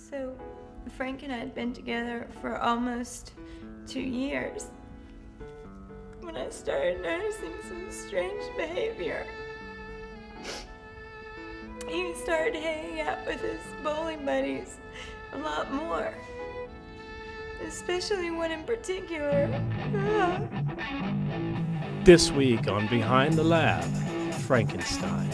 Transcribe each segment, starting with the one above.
So, Frank and I had been together for almost 2 years when I started noticing some strange behavior. He started hanging out with his bowling buddies a lot more, especially one in particular. This week on Behind the Lab, Frankenstein.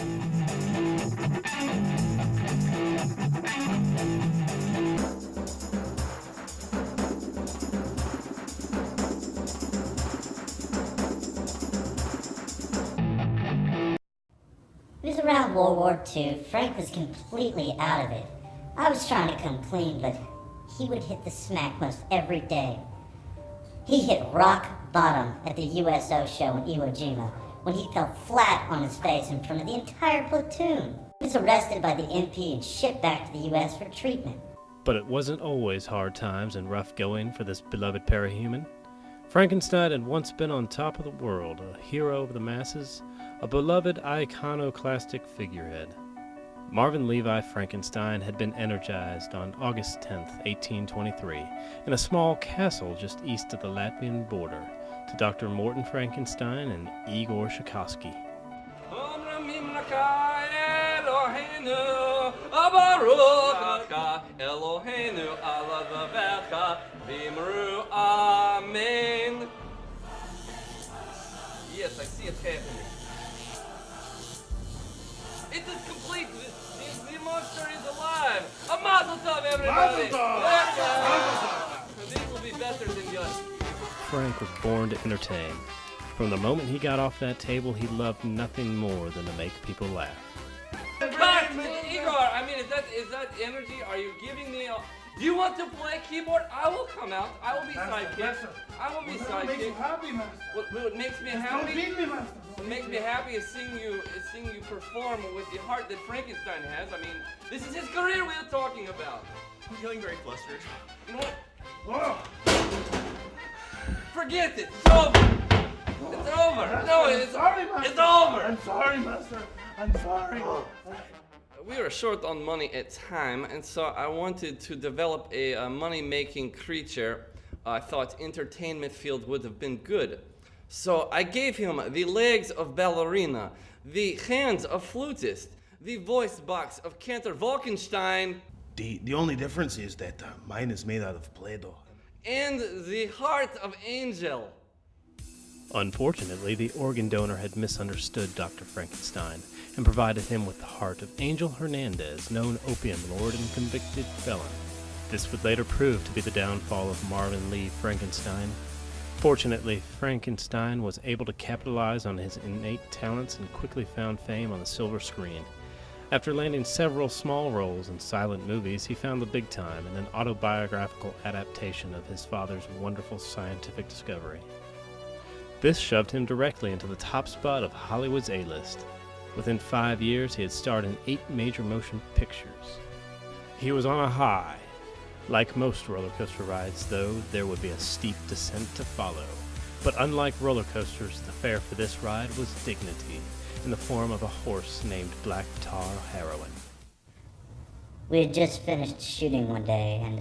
It was around World War II. Frank was completely out of it. I was trying to come clean, but he would hit the smack most every day. He hit rock bottom at the USO show in Iwo Jima when he fell flat on his face in front of the entire platoon. He was arrested by the MP and shipped back to the US for treatment. But it wasn't always hard times and rough going for this beloved parahuman. Frankenstein had once been on top of the world, a hero of the masses, a beloved iconoclastic figurehead. Marvin Levi Frankenstein had been energized on August 10, 1823, in a small castle just east of the Latvian border, to Dr. Morton Frankenstein and Igor Tchaikovsky. Yes, I see it's happening. It is complete. The monster is alive. A mazel tov, everybody. This will be better than yours. Frank was born to entertain. From the moment he got off that table, he loved nothing more than to make people laugh. But, Igor, I mean, is that energy? Are you giving me a... Do you want to play keyboard? I will come out. I will be sidekick. I will be sidekick. Makes you happy, master. What makes me happy? Don't beat me, master. What makes me happy is seeing you perform with the heart that Frankenstein has. I mean, this is his career we are talking about. I'm feeling very flustered. You know what? Oh. Forget it. It's over. It's over. No, it's Sorry, master. It's over. I'm sorry, master. I'm sorry. We were short on money at time, and so I wanted to develop a money-making creature. I thought entertainment field would have been good. So I gave him the legs of ballerina, the hands of flutist, the voice box of Cantor Wolkenstein, The only difference is that mine is made out of Play-Doh. and the heart of angel. Unfortunately, the organ donor had misunderstood Dr. Frankenstein and provided him with the heart of Angel Hernandez, known opium lord and convicted felon. This would later prove to be the downfall of Marvin Lee Frankenstein. Fortunately, Frankenstein was able to capitalize on his innate talents and quickly found fame on the silver screen. After landing several small roles in silent movies, he found the big time in an autobiographical adaptation of his father's wonderful scientific discovery. This shoved him directly into the top spot of Hollywood's A-list. Within 5 years, he had starred in 8 major motion pictures. He was on a high. Like most roller coaster rides, though, there would be a steep descent to follow. But unlike roller coasters, the fare for this ride was dignity, in the form of a horse named Black Tar Heroin. We had just finished shooting one day, and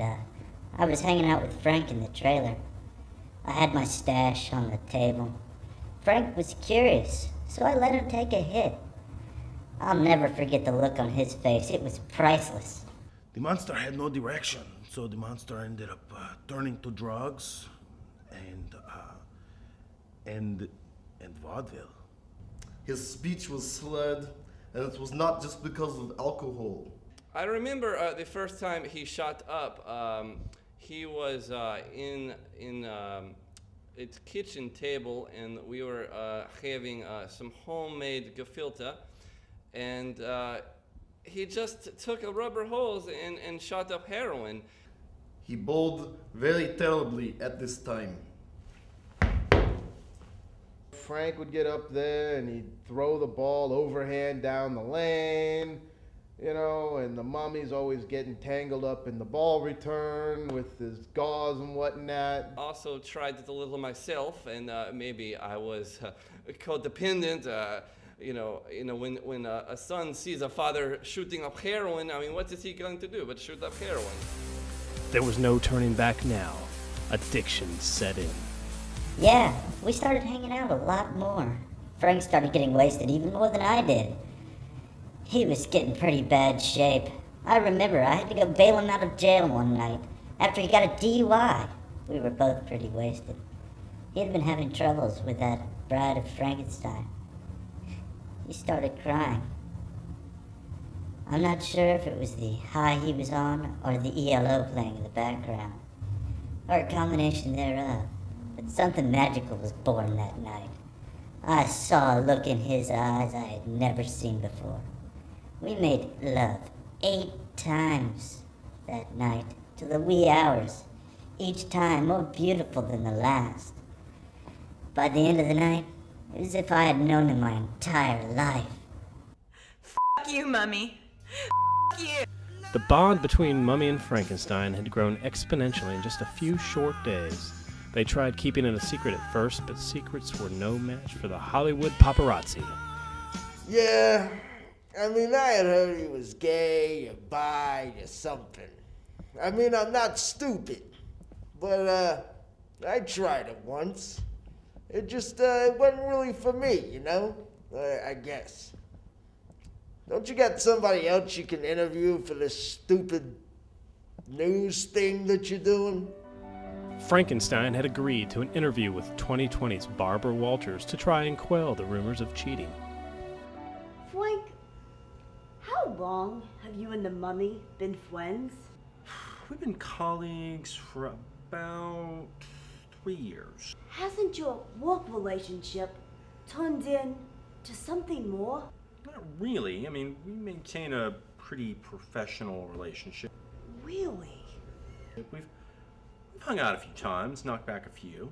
I was hanging out with Frank in the trailer. I had my stash on the table. Frank was curious, so I let him take a hit. I'll never forget the look on his face. It was priceless. The monster had no direction, so the monster ended up turning to drugs and vaudeville. His speech was slurred, and it was not just because of alcohol. I remember the first time he shot up. He was in its kitchen table, and we were having some homemade gefilte, and he just took a rubber hose and shot up heroin. He bowled very terribly at this time. Frank would get up there and he'd throw the ball overhand down the lane, you know, and the mummy's always getting tangled up in the ball return with his gauze and whatnot. Also tried it a little myself, and maybe I was codependent. When a son sees a father shooting up heroin, I mean, what is he going to do but shoot up heroin? There was no turning back now. Addiction set in. Yeah, we started hanging out a lot more. Frank started getting wasted even more than I did. He was getting pretty bad shape. I remember I had to go bail him out of jail one night after he got a DUI. We were both pretty wasted. He had been having troubles with that bride of Frankenstein. He started crying. I'm not sure if it was the high he was on or the ELO playing in the background, or a combination thereof, but something magical was born that night. I saw a look in his eyes I had never seen before. We made love 8 times that night, to the wee hours, each time more beautiful than the last. By the end of the night, it was as if I had known him my entire life. Fuck you, Mummy. Fuck you. The bond between Mummy and Frankenstein had grown exponentially in just a few short days. They tried keeping it a secret at first, but secrets were no match for the Hollywood paparazzi. Yeah, I mean, I had heard he was gay or bi or something. I mean, I'm not stupid, but I tried it once. It just it wasn't really for me, you know? I guess. Don't you got somebody else you can interview for this stupid news thing that you're doing? Frankenstein had agreed to an interview with 2020's Barbara Walters to try and quell the rumors of cheating. Frank, how long have you and the Mummy been friends? We've been colleagues for about 3 years. Hasn't your work relationship turned into something more? Not really. I mean, we maintain a pretty professional relationship. Really? We've hung out a few times, knocked back a few.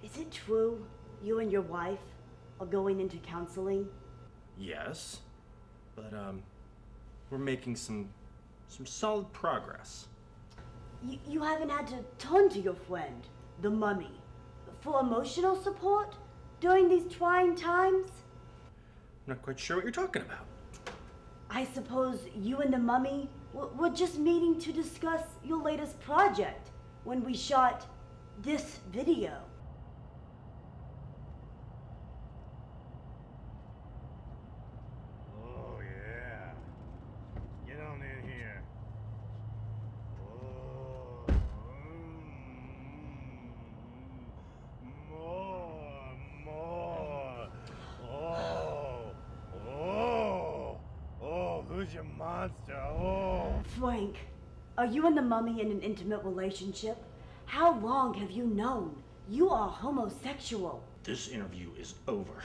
Is it true you and your wife are going into counseling? Yes, but we're making some solid progress. You haven't had to turn to your friend, the Mummy, for emotional support during these trying times? I'm not quite sure what you're talking about. I suppose you and the Mummy were just meeting to discuss your latest project when we shot this video. Oh, yeah. Get on in here. Oh, more. Oh, who's your monster? Oh. Frank, are you and the Mummy in an intimate relationship? How long have you known you are homosexual? This interview is over.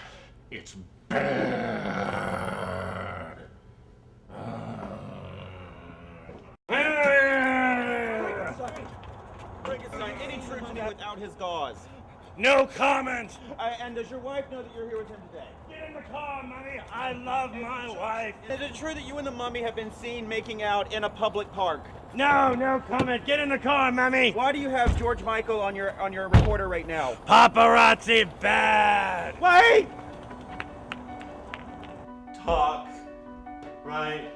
It's bad. Frankenstein, any true to me without his gauze? No comment! And does your wife know that you're here with him today? Get in the car, Mummy! I love my wife! Is it true that you and the Mummy have been seen making out in a public park? No comment! Get in the car, Mummy! Why do you have George Michael on your recorder right now? Paparazzi bad! Wait! Talk right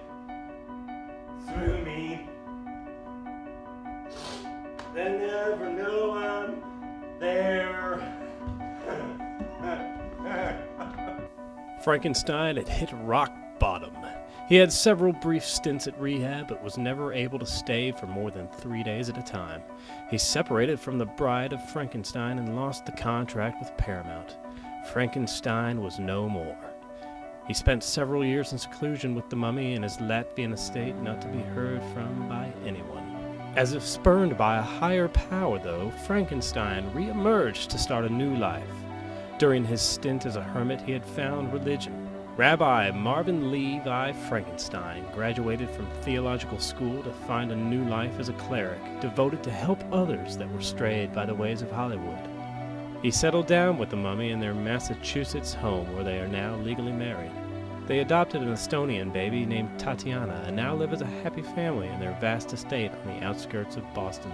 through me. They never know I'm there. Frankenstein had hit rock bottom. He had several brief stints at rehab, but was never able to stay for more than 3 days at a time. He separated from the bride of Frankenstein and lost the contract with Paramount. Frankenstein was no more. He spent several years in seclusion with the Mummy in his Latvian estate, not to be heard from by anyone. As if spurned by a higher power, though, Frankenstein re-emerged to start a new life. During his stint as a hermit, he had found religion. Rabbi Marvin Levi Frankenstein graduated from theological school to find a new life as a cleric, devoted to help others that were strayed by the ways of Hollywood. He settled down with the Mummy in their Massachusetts home, where they are now legally married. They adopted an Estonian baby named Tatiana and now live as a happy family in their vast estate on the outskirts of Boston.